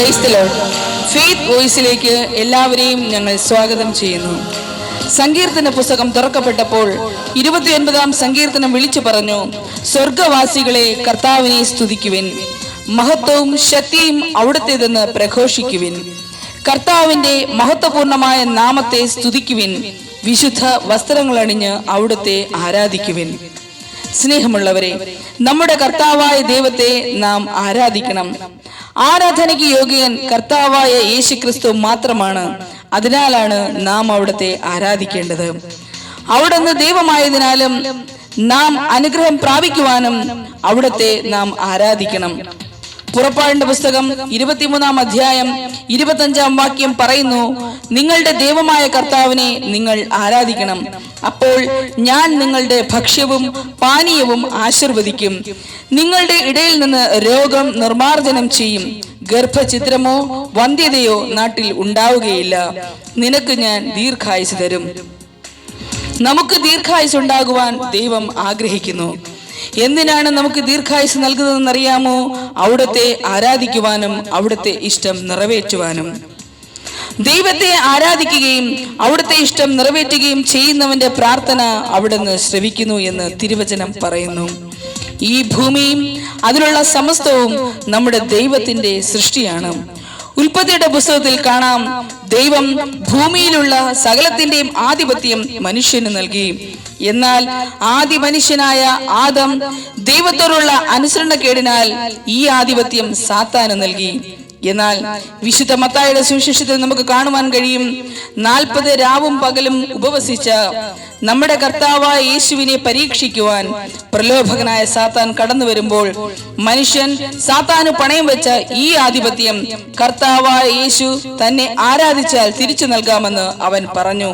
Praise the Lord. Faith വോയിസിലേക്ക് എല്ലാവരെയും ഞങ്ങൾ സ്വാഗതം ചെയ്യുന്നു. സങ്കീർത്തന പുസ്തകം തുറക്കപ്പെട്ടപ്പോൾ 29-ാം സങ്കീർത്തനം വിളിച്ചു പറഞ്ഞു, സ്വർഗവാസികളെ കർത്താവിനെ സ്തുതിക്കുവിൻ, മഹത്വവും ശക്തിയും അവിടുത്തേതെന്ന് പ്രഘോഷിക്കുവിൻ. കർത്താവിന്റെ മഹത്വപൂർണമായ നാമത്തെ സ്തുതിക്കുവിൻ, വിശുദ്ധ വസ്ത്രങ്ങളണിഞ്ഞ് അവിടുത്തെ ആരാധിക്കുവിൻ. സ്നേഹമുള്ളവരെ, നമ്മുടെ കർത്താവായ ദൈവത്തെ നാം ആരാധിക്കണം. ആരാധനയ്ക്ക് യോഗ്യൻ കർത്താവായ യേശുക്രിസ്തു മാത്രമാണ്. അതിനാലാണ് നാം അവിടുത്തെ ആരാധിക്കേണ്ടത്. അവിടുന്ന് ദൈവമായതിനാലും നാം അനുഗ്രഹം പ്രാപിക്കുവാനും അവിടുത്തെ നാം ആരാധിക്കണം. പുറപ്പാടിന്റെ പുസ്തകം 23-ാം അധ്യായം 25-ാം വാക്യം പറയുന്നു, നിങ്ങളുടെ ദൈവമായ കർത്താവിനെ നിങ്ങൾ ആരാധിക്കണം, അപ്പോൾ ഞാൻ നിങ്ങളുടെ ഭക്ഷ്യവും പാനീയവും ആശീർവദിക്കും. നിങ്ങളുടെ ഇടയിൽ നിന്ന് രോഗം നിർമാർജനം ചെയ്യും. ഗർഭഛിദ്രമോ വന്ധ്യതയോ നാട്ടിൽ ഉണ്ടാവുകയില്ല. നിനക്ക് ഞാൻ ദീർഘായുസ് തരും. നമുക്ക് ദീർഘായുസ് ഉണ്ടാകുവാൻ ദൈവം ആഗ്രഹിക്കുന്നു. എന്തിനാണ് നമുക്ക് ദീർഘായുസ് നൽകുന്നതെന്നറിയാമോ? അവിടുത്തെ ആരാധിക്കുവാനും അവിടുത്തെ ഇഷ്ടം നിറവേറ്റുവാനും. ദൈവത്തെ ആരാധിക്കുകയും അവിടുത്തെ ഇഷ്ടം നിറവേറ്റുകയും ചെയ്യുന്നവന്റെ പ്രാർത്ഥന അവിടുന്ന് ശ്രവിക്കുന്നു എന്ന് തിരുവചനം പറയുന്നു. ഈ ഭൂമിയും അതിലുള്ള സമസ്തവും നമ്മുടെ ദൈവത്തിന്റെ സൃഷ്ടിയാണ്. ഉൽപ്പത്തിയുടെ പുസ്തകത്തിൽ കാണാം, ദൈവം ഭൂമിയിലുള്ള സകലത്തിന്റെയും ആധിപത്യം മനുഷ്യന് നൽകി. എന്നാൽ ആദി മനുഷ്യനായ ആദം ദൈവത്തോടുള്ള അനുസരണക്കേടിനാൽ ഈ ആധിപത്യം സാത്താന് നൽകി. എന്നാൽ വിശുദ്ധ മത്തായിയുടെ സുവിശേഷത്തിൽ നമുക്ക് കാണുവാൻ കഴിയും, 40 രാവും പകലും ഉപവസിച്ച നമ്മുടെ കർത്താവായ യേശുവിനെ പരീക്ഷിക്കുവാൻ പ്രലോഭകനായ സാത്താൻ കടന്നു വരുമ്പോൾ മനുഷ്യൻ സാത്താന് പണയം വെച്ച ഈ ആധിപത്യം കർത്താവായ യേശു തന്നെ ആരാധിച്ചാൽ തിരിച്ചു നൽകാമെന്ന് അവൻ പറഞ്ഞു.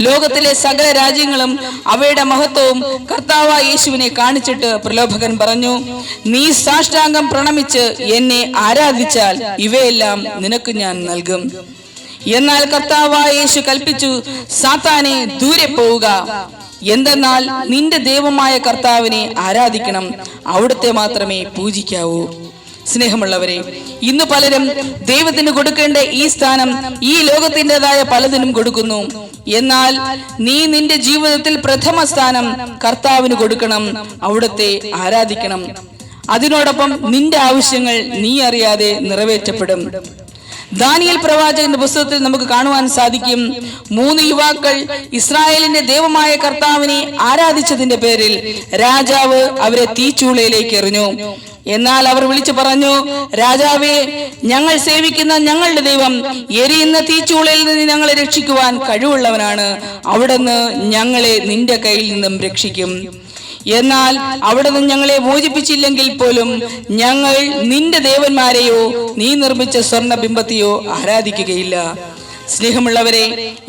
ലോകത്തിലെ സകല രാജ്യങ്ങളും അവയുടെ മഹത്വവും കർത്താവായ യേശുവിനെ കാണിച്ചിട്ട് പ്രലോഭകൻ പറഞ്ഞു, നീ സാഷ്ടാംഗം പ്രണമിച്ച് എന്നെ ആരാധിച്ചാൽ ഇവയെല്ലാം നിനക്ക് ഞാൻ നൽകും. എന്നാൽ കർത്താവായ യേശു കൽപ്പിച്ചു, സാത്താനെ ദൂരെ പോവുക, എന്തെന്നാൽ നിന്റെ ദൈവമായ കർത്താവിനെ ആരാധിക്കണം, അവിടുത്തെ മാത്രമേ പൂജിക്കാവൂ. സ്നേഹമുള്ളവരെ, ഇന്ന് പലരും ദൈവത്തിന് കൊടുക്കേണ്ട ഈ സ്ഥാനം ഈ ലോകത്തിൻ്റെതായ പലതിനും കൊടുക്കുന്നു. എന്നാൽ നീ നിന്റെ ജീവിതത്തിൽ പ്രഥമ സ്ഥാനം കർത്താവിന് കൊടുക്കണം, അവിടുത്തെ ആരാധിക്കണം. അതിനോടൊപ്പം നിന്റെ ആവശ്യങ്ങൾ നീ അറിയാതെ നിറവേറ്റപ്പെടും. ദാനിയേൽ പ്രവാചകന്റെ പുസ്തകത്തിൽ നമുക്ക് കാണുവാൻ സാധിക്കും, 3 യുവാക്കൾ ഇസ്രായേലിന്റെ ദൈവമായ കർത്താവിനെ ആരാധിച്ചതിന്റെ പേരിൽ രാജാവ് അവരെ തീച്ചൂളയിലേക്ക് എറിഞ്ഞു. എന്നാൽ അവർ വിളിച്ചു പറഞ്ഞു, രാജാവേ, ഞങ്ങൾ സേവിക്കുന്ന ഞങ്ങളുടെ ദൈവം എരിയുന്ന തീച്ചൂളയിൽ നിന്ന് ഞങ്ങളെ രക്ഷിക്കുവാൻ കഴിവുള്ളവനാണ്. അവിടുന്ന് ഞങ്ങളെ നിന്റെ കയ്യിൽ നിന്നും രക്ഷിക്കും. എന്നാൽ അവിടുന്ന് ഞങ്ങളെ മോചിപ്പിച്ചില്ലെങ്കിൽ പോലും ഞങ്ങൾ നിന്റെ ദേവന്മാരെയോ നീ നിർമ്മിച്ച സ്വർണബിംബത്തെയോ ആരാധിക്കുകയില്ല. സ്നേഹമുള്ളവരെ,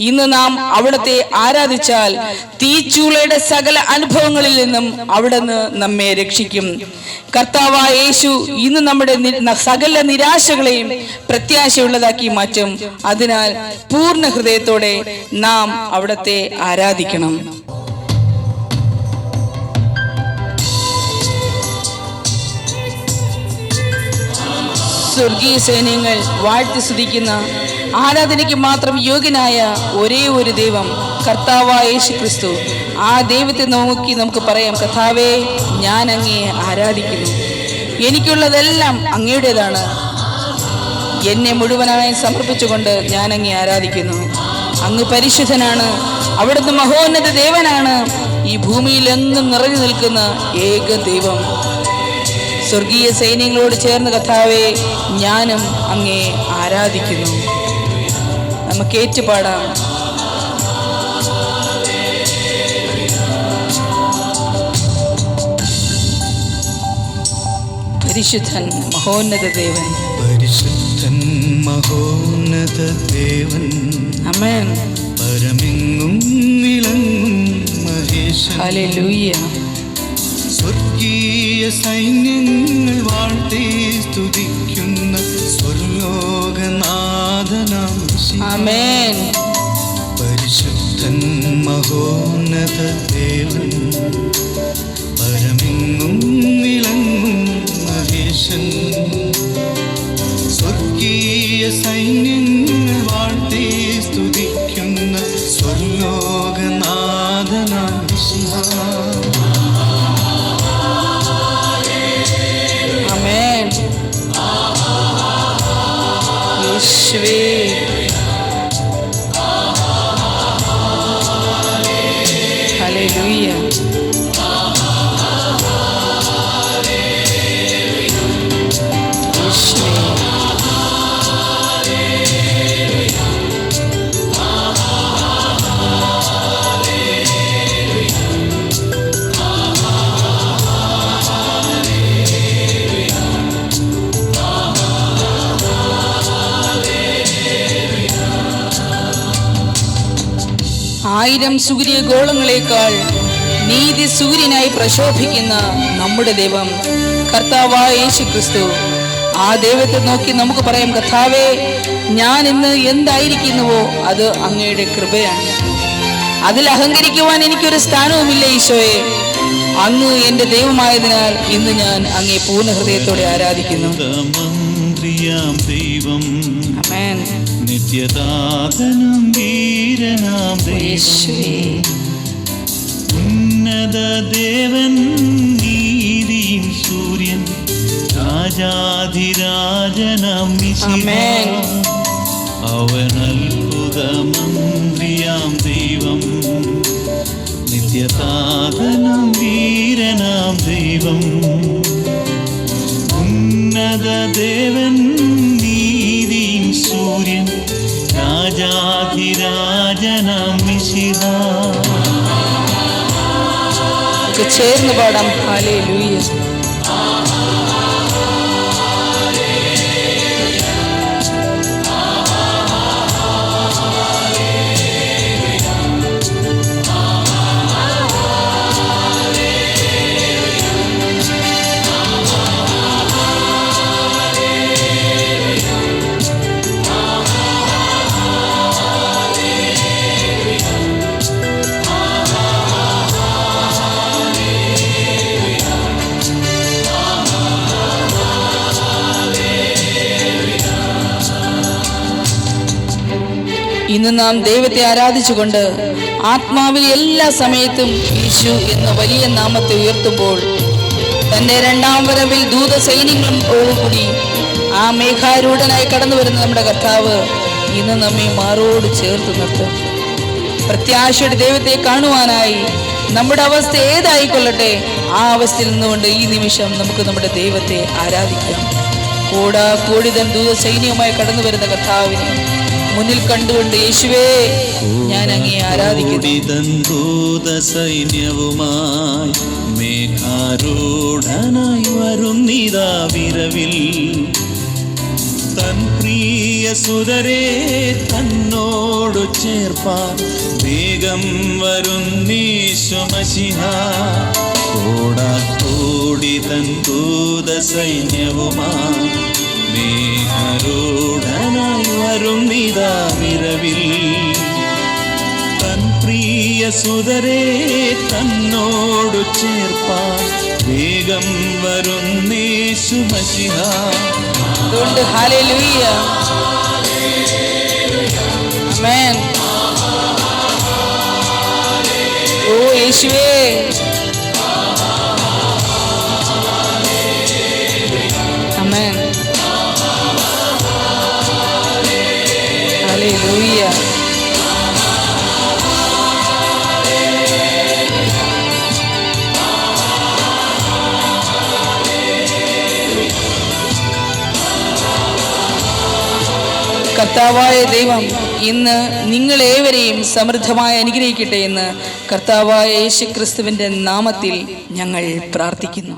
ഇന്ന് നാം അവിടുത്തെ ആരാധിച്ചാൽ തീച്ചൂളയുടെ സകല അനുഭവങ്ങളിൽ നിന്നും അവിടുന്ന് നമ്മെ രക്ഷിക്കും. കർത്താവായ യേശു ഇന്ന് നമ്മുടെ സകല നിരാശകളെയും പ്രത്യാശയുള്ളതാക്കി മാറ്റും. അതിനാൽ പൂർണ്ണ ഹൃദയത്തോടെ നാം അവിടുത്തെ ആരാധിക്കണം. സ്വർഗീയ സൈന്യങ്ങൾ വാഴ്ത്തി സ്തുതിക്കുന്ന ആരാധനയ്ക്ക് മാത്രം യോഗ്യനായ ഒരേ ഒരു ദൈവം കർത്താവായ യേശുക്രിസ്തു. ആ ദൈവത്തെ നോക്കി നമുക്ക് പറയാം, കർത്താവേ, ഞാൻ അങ്ങയെ ആരാധിക്കുന്നു. എനിക്കുള്ളതെല്ലാം അങ്ങയുടേതാണ്. എന്നെ മുഴുവനായി സമർപ്പിച്ചുകൊണ്ട് ഞാൻ അങ്ങയെ ആരാധിക്കുന്നു. അങ്ങ് പരിശുദ്ധനാണ്, അവിടുന്ന് മഹോന്നത ദേവനാണ്, ഈ ഭൂമിയിൽ എന്നും നിറഞ്ഞു നിൽക്കുന്ന ഏക ദൈവം. സ്വർഗീയ സൈന്യങ്ങളോട് ചേർന്ന് കർത്താവേ, ഞാനും അങ്ങയെ ആരാധിക്കുന്നു. നമുക്ക് ഏറ്റുപാടാം. പരിശുദ്ധൻ മഹോന്നത ദേവൻ, പരിശുദ്ധൻ മഹോന്നത ദേവൻ, ആമേൻ. പരമെങ്ങും വിളങ്ങും മഹേശൻ, ഹല്ലേലൂയ. സ്വർഗീയ സൈന്യങ്ങൾ വാഴ്ത്തി സ്തുതിക്കുന്ന സ്വർലോകനാഥനാം ആമേൻ. പരിശുദ്ധൻ മഹോന്നത ദേവൻ, പരമെങ്ങും വിളങ്ങും മഹേശൻ, ഹല്ലേലൂയ. യേശുവേ. ആയിരം സൂര്യഗോളങ്ങളെക്കാൾ നീതി സൂര്യനായി പ്രശോഭിക്കുന്ന നമ്മുടെ ദൈവം കർത്താവായ യേശു ക്രിസ്തു. ആ ദൈവത്തെ നോക്കി നമുക്ക് പറയാം, കർത്താവേ, ഞാൻ ഇന്ന് എന്തായിരിക്കുന്നുവോ അത് അങ്ങയുടെ കൃപയാണ്. അതിൽ അഹങ്കരിക്കുവാൻ എനിക്കൊരു സ്ഥാനവുമില്ല ഈശോയെ. അങ്ങ് എൻ്റെ ദൈവമായതിനാൽ ഇന്ന് ഞാൻ അങ്ങയെ പൂർണ്ണ ഹൃദയത്തോടെ ആരാധിക്കുന്നു. ദൈവം ആമേൻ. നിത്യദാതനം വീരനാം ദൈവം, ഉന്നത ദേവൻ, നീതിയും സൂര്യൻ, രാജാധിരാജനാം മിശിഹാ. അവൻ അത്ഭുത മന്ത്രിയാം ദൈവം, നിത്യദാതനം വീരനാം ദൈവം, ഉന്നത ദേവൻ, നീതിയും സൂര്യൻ, രാജാധിരാജനാം മിശിഹാ. ചേർന്ന് പാടാം ഹല്ലേലൂയ. ഇന്ന് നാം ദൈവത്തെ ആരാധിച്ചുകൊണ്ട് ആത്മാവിൽ എല്ലാ സമയത്തും യേശു എന്ന വലിയ നാമത്തെ ഉയർത്തുമ്പോൾ തന്റെ രണ്ടാം വരവിൽ ദൂത സൈന്യങ്ങളോടുകൂടി ആ മേഘാരൂഢനായി കടന്നു വരുന്ന നമ്മുടെ കർത്താവ് ഇന്ന് നമ്മെ മാറോട് ചേർത്ത് നിർത്തും. പ്രത്യാശയുടെ ദൈവത്തെ കാണുവാനായി നമ്മുടെ അവസ്ഥ ഏതായിക്കൊള്ളട്ടെ, ആ അവസ്ഥയിൽ നിന്നുകൊണ്ട് ഈ നിമിഷം നമുക്ക് നമ്മുടെ ദൈവത്തെ ആരാധിക്കാം. കോടാകോടിതൻ ദൂത സൈന്യവുമായി കടന്നു വരുന്ന കർത്താവിനെ മുന്നിൽ കണ്ടുകൊണ്ട്, യേശുവേ, ഞാൻ അങ്ങേ ആരാധിക്കുന്നു. സൈന്യവുമായി മേഘാരൂഢനായി വരുന്നിതാ വിരവിൽ, തൻ പ്രിയ സുതരെ തന്നോടു ചേർപ്പാൻ വേഗം വരുന്നീശു മശിഹാ. കോടാകോടി തൻ ദൂത സൈന്യവുമായി മേഘാരൂഢനായി വരുന്നിതാ വിരവിൽ, തൻ പ്രിയ സുതരെ തന്നോടു ചേർപ്പാൻ വേഗം വരുന്നീശു മശിഹാ. അതുകൊണ്ട് ഹല്ലേലൂയ. ആമേൻ. ഓ യേശുവേ, ആമേൻ. ഹല്ലേലൂയ. കർത്താവായ ദൈവം ഇന്ന് നിങ്ങളേവരെയും സമൃദ്ധമായി അനുഗ്രഹിക്കട്ടെ എന്ന് കർത്താവായ യേശു ക്രിസ്തുവിന്റെ നാമത്തിൽ ഞങ്ങൾ പ്രാർത്ഥിക്കുന്നു.